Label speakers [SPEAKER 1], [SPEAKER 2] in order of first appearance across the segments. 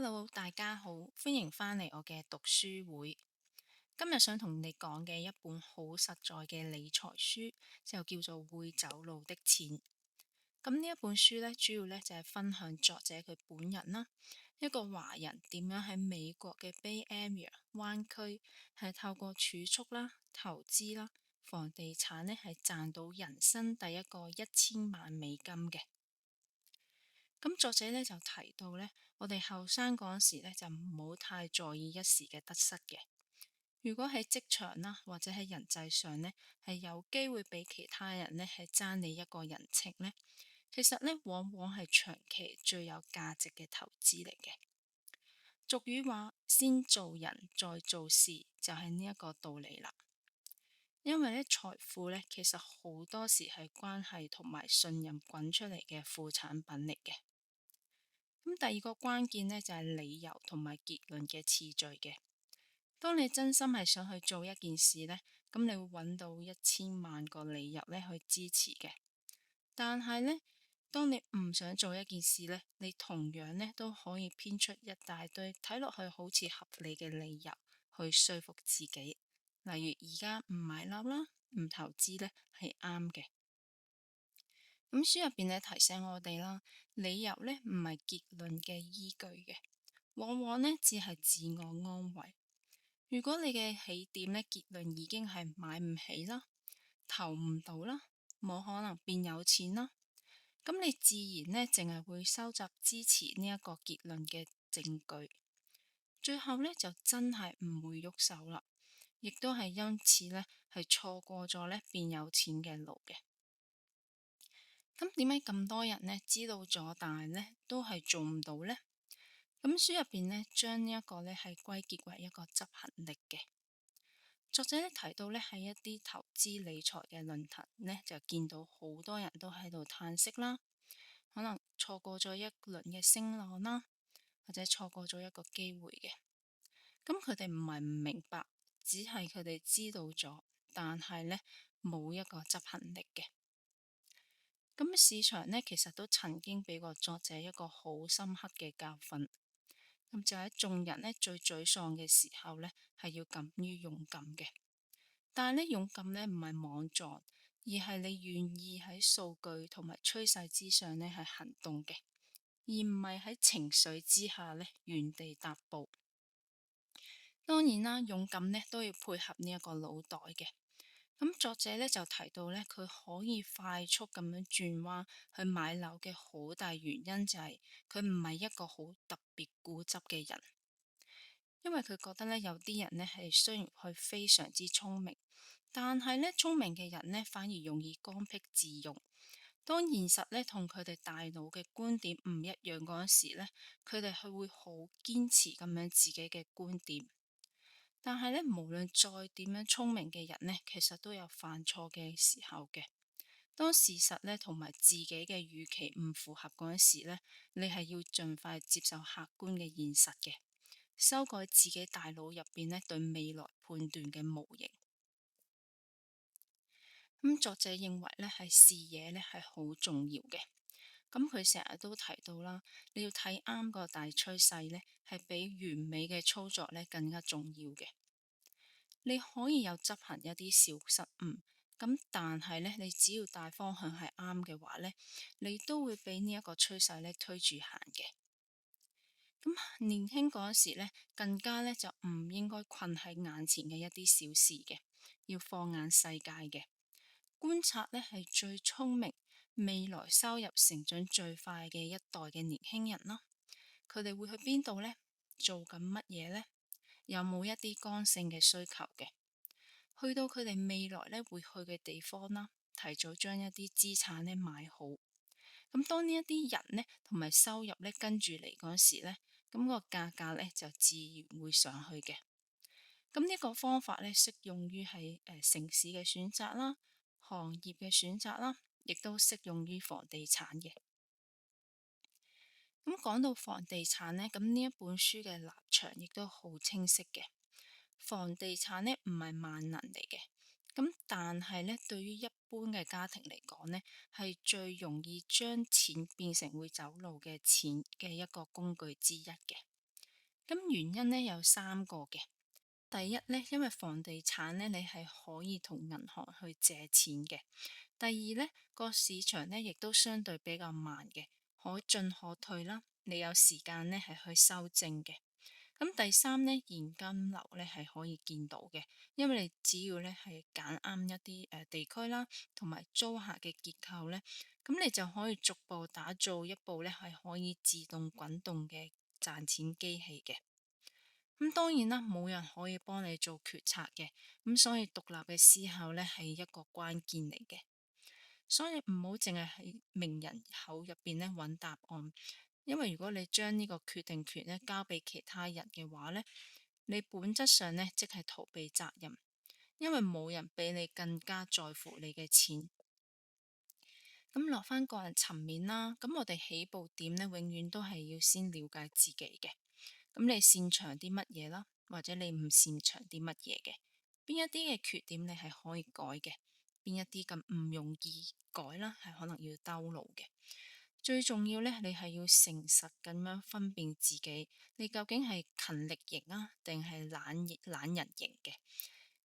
[SPEAKER 1] Hello，大家好，歡迎返嚟我嘅讀書會。今日想同你講嘅一本好實在嘅理財書，就叫做《會走路的錢》。咁呢一本書呢，主要呢就係分享作者佢本人啦，一個華人點樣喺美國嘅 Bay Area 灣區，係透過儲蓄啦、投資啦、房地產呢，係賺到人生第一個$1000,000嘅。咁作者咧就提到咧，我哋後生嗰時咧就唔好太在意一時嘅得失嘅。如果喺職場啦，或者喺人際上咧，係有機會俾其他人咧係爭你一個人情咧，其實咧往往係長期最有價值嘅投資嚟嘅。俗語話：先做人再做事，就係呢一個道理啦。因為咧財富咧其實好多時係關係同埋信任滾出嚟嘅副產品嚟嘅。咁第二個關鍵呢，就係理由同埋結論嘅次序嘅。當你真心係想去做一件事呢，咁你會揾到1000萬個理由呢去支持嘅。但係呢，當你唔想做一件事呢，你同樣呢都可以編出一大堆睇落去好似合理嘅理由去說服自己。例如而家唔買樓啦，唔投資呢係啱嘅。咁書入邊咧提醒我哋啦，理由咧唔係結論嘅依據嘅，往往呢只係自我安慰。如果你嘅起點咧結論已經係買唔起啦、投唔到啦、冇可能變有錢啦，咁你自然呢淨係會收集支持呢一個結論嘅證據，最後呢就真係唔會喐手啦，亦都係因此呢係錯過咗呢變有錢嘅路嘅。咁點解咁多人呢知道咗，但係呢都係做唔到呢？咁書入邊呢，將呢一個呢係歸結為一個執行力嘅。作者呢提到呢，喺一啲投資理財嘅論壇呢，就見到好多人都喺度嘆息啦，可能錯過咗一輪嘅升浪啦，或者錯過咗一個機會嘅。咁佢哋唔係唔明白，只係佢哋知道咗，但係呢冇一個執行力嘅。咁市場呢，其實都曾經俾過作者一個好深刻嘅教訓。咁就喺眾人呢最沮喪嘅時候呢，係要敢於勇敢嘅。但係呢，勇敢呢唔係莽撞，而係你願意喺數據同埋趨勢之上呢係行動嘅，而唔係喺情緒之下呢原地踏步。當然啦，勇敢呢都要配合呢一個腦袋嘅。咁作者咧就提到咧，佢可以快速咁樣轉彎去買樓嘅好大原因就係佢唔係一個好特別固執嘅人，因為佢覺得咧有啲人呢係雖然佢非常之聰明，但係咧聰明嘅人呢反而容易剛愎自用。當現實咧同佢哋大腦嘅觀點唔一樣嗰陣時咧，佢哋係會好堅持咁樣自己嘅觀點。但係咧，無論再點樣聰明嘅人呢，其實都有犯錯嘅時候嘅。當事實呢同埋自己嘅預期唔符合嗰陣時呢，你係要盡快接受客觀嘅現實嘅，修改自己大腦入邊呢對未來判斷嘅模型。作者認為呢係視野呢係好重要嘅。佢成日都提到啦，你要睇啱個大趨勢呢，係比完美嘅操作呢更加重要嘅。你可以有執行一啲小失誤，但係呢，你只要大方向係啱嘅話呢，你都會俾呢一個趨勢呢推住行嘅。年輕嗰時呢，更加呢就唔應該困喺眼前嘅一啲小事嘅，要放眼世界嘅。觀察呢係最聰明、未來收入成長最快嘅一代嘅年輕人啦。佢哋會去邊度呢？做緊乜嘢呢？有冇一啲剛性嘅需求嘅？去到佢哋未來呢會去嘅地方啦，提早將一啲資產呢買好。當呢一啲人呢同埋收入呢跟住嚟嗰時呢，咁個價格呢就自然會上去嘅。呢個方法呢適用於係城市嘅選擇啦、行業嘅選擇啦，亦都適用於房地產嘅。講到房地產呢，呢一本書嘅立場亦都好清晰嘅。房地產呢唔係萬能嚟嘅，但係呢對於一般嘅家庭嚟講呢，係最容易將錢變成會走路嘅錢嘅一個工具之一嘅。咁原因呢有3個嘅。第一呢，因為房地產呢，你係可以同銀行去借錢嘅。第二呢，個市場呢亦都相對比較慢嘅，可進可退啦。你有時間呢係去修正嘅。咁第三呢，現金流呢係可以見到嘅，因為你只要呢係揀啱一啲地區啦，同埋租客嘅結構呢，咁你就可以逐步打造一部呢係可以自動滾動嘅賺錢機器嘅。咁當然啦，冇人可以幫你做決策嘅，咁所以獨立嘅思考呢係一個關鍵嚟嘅。所以唔好淨係喺名人口入邊呢揾答案，因為如果你將呢個決定權呢交俾其他人嘅話呢，你本質上呢即係逃避責任，因為冇人比你更加在乎你嘅錢。咁落翻個人層面啦，咁我哋起步點呢，永遠都係要先了解自己嘅。咁你擅長啲乜嘢啦，或者你唔擅長啲乜嘢嘅？邊一啲嘅缺點你係可以改嘅？邊一啲咁唔容易改啦，係可能要兜路嘅。最重要呢，你係要誠實咁樣分辨自己，你究竟係勤力型啊，定係懶人型嘅？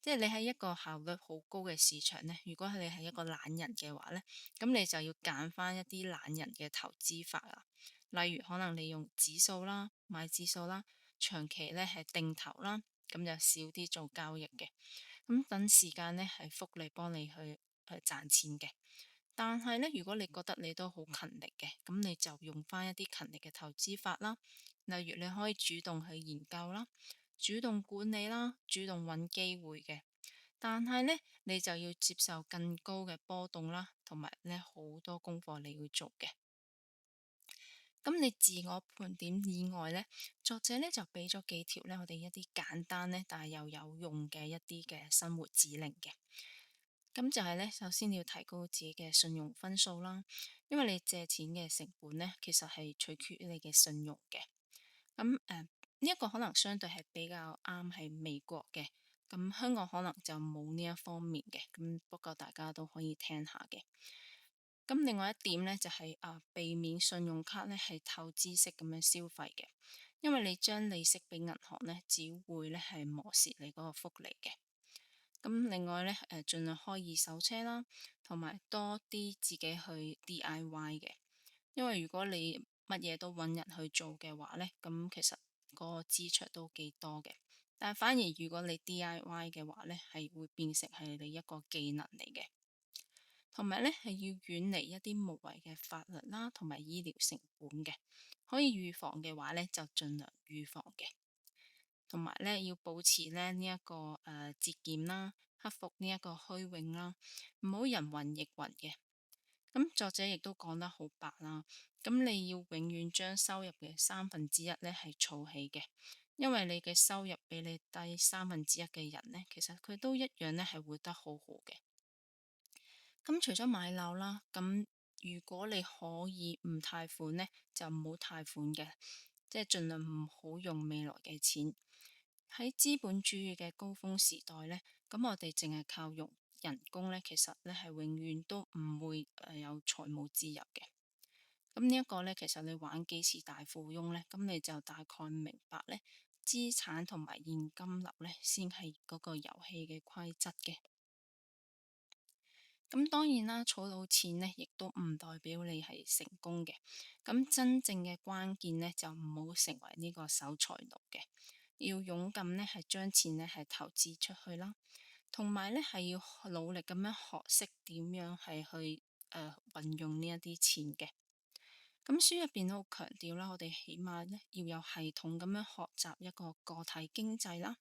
[SPEAKER 1] 即係你喺一個效率好高嘅市場呢，如果你係一個懶人嘅話呢，咁你就要揀翻一啲懶人嘅投資法啊。例如可能你用指數啦，買指數啦，長期呢係定投啦，咁就少啲做交易嘅。咁等時間呢係福利幫你去賺錢嘅。但係呢，如果你覺得你都好勤力嘅，咁你就用翻一啲勤力嘅投資法啦。例如你可以主動去研究啦，主動管理啦，主動揾機會嘅。但係呢，你就要接受更高嘅波動啦，同埋呢好多功課你要做嘅。咁你自我盤點以外呢，作者呢就俾咗幾條呢，我哋一啲簡單呢，但係又有用嘅一啲嘅生活指令嘅。咁就係呢，首先你要提高自己嘅信用分數啦，因為你借錢嘅成本呢，其實係取決於你嘅信用嘅。咁呢一個可能相對係比較啱係美國嘅，咁香港可能就冇呢一方面嘅。咁不過大家都可以聽下嘅。咁另外一點呢，就係避免信用卡呢係透支式咁樣消費嘅，因為你將利息俾銀行呢，只會呢係磨蝕你嗰個福利嘅。咁另外呢，盡量開二手車啦，同埋多啲自己去 DIY 嘅，因為如果你乜嘢都揾人去做嘅話呢，咁其實個支出都幾多嘅。但係反而如果你 DIY 嘅話呢，係會變成係你一個技能嚟嘅。同埋咧，係要遠離一啲無謂嘅法律啦，同埋醫療成本嘅。可以預防嘅話咧，就盡量預防嘅。同埋咧，要保持咧呢一個節儉啦，克服呢一個虛榮啦，唔好人云亦云嘅。咁作者亦都講得好白啦。咁你要永遠將收入嘅1/3咧係儲起嘅，因為你嘅收入比你低1/3嘅人咧，其實佢都一樣咧係活得好好嘅。咁除咗買樓啦，咁如果你可以唔貸款呢，就唔好貸款嘅，即係盡量唔好用未來嘅錢。喺資本主義嘅高峰時代呢，咁我哋淨係靠用人工呢，其實呢係永遠都唔會有財務自由嘅。咁呢一個呢，其實你玩幾次大富翁呢，咁你就大概明白呢，資產同埋現金流呢，先係嗰個遊戲嘅規則嘅。咁當然啦，儲到錢呢，亦都唔代表你係成功嘅。咁真正嘅關鍵呢，就唔好成為呢個守財奴嘅，要勇敢呢，係將錢呢係投資出去啦，同埋呢，係要努力咁樣學識點樣係去運用呢一啲錢嘅。咁書入邊都好強調啦，我哋起碼呢，要有系統咁樣學習一個個體經濟啦、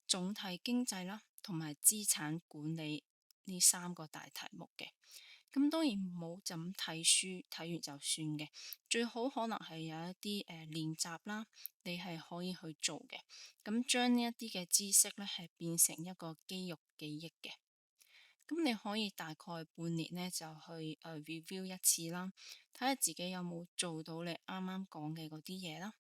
[SPEAKER 1] 總體經濟啦，同埋資產管理呢3個大題目嘅。咁當然唔好就咁睇書，睇完就算嘅，最好可能係有一啲練習啦，你係可以去做嘅。咁將呢一啲嘅知識呢，係變成一個肌肉記憶嘅。咁你可以大概半年呢，就去review 一次啦，睇下自己有冇做到你啱啱講嘅嗰啲嘢啦。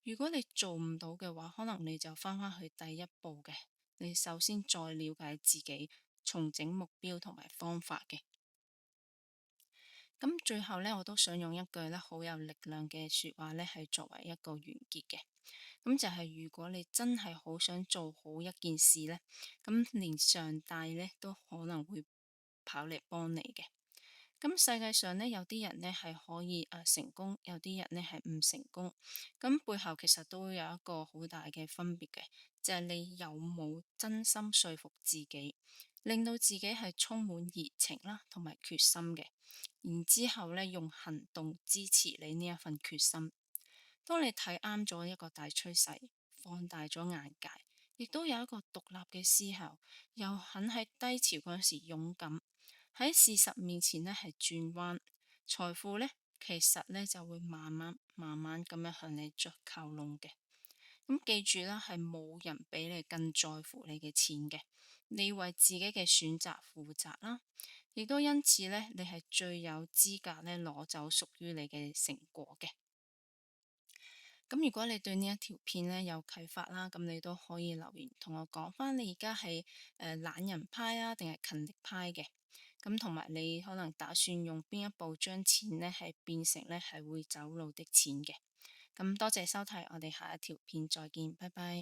[SPEAKER 1] 如果你做唔到嘅話，可能你就翻返去第一步嘅，你首先再了解自己，重整目標同埋方法嘅。咁最後呢，我都想用一句呢好有力量嘅説話呢，係作為一個完結嘅。咁就係如果你真係好想做好一件事呢，咁連上帝呢都可能會跑嚟幫你嘅。咁世界上呢，有啲人呢係可以成功，有啲人呢係唔成功。咁背後其實都有一個好大嘅分別嘅，就係你有冇真心說服自己，令到自己係充滿熱情啦，同埋決心嘅。然之後呢，用行動支持你呢一份決心。當你睇啱咗一個大趨勢，放大咗眼界，亦都有一個獨立嘅思考，又肯喺低潮嗰陣時勇敢喺事實面前呢係轉彎，財富呢，其實呢就會慢慢慢慢咁樣向你着靠攏嘅。咁記住啦，係冇人比你更在乎你嘅錢嘅，你為自己嘅選擇負責啦，亦都因此呢，你係最有資格呢攞走屬於你嘅成果嘅。咁如果你對呢一條片呢有啟發啦，咁你都可以留言同我講翻，你而家係懶人派啊，定係勤力派嘅？咁同埋你可能打算用邊一步將錢呢係變成呢係會走路的錢嘅？咁多謝收睇，我哋下一條片再見，拜拜。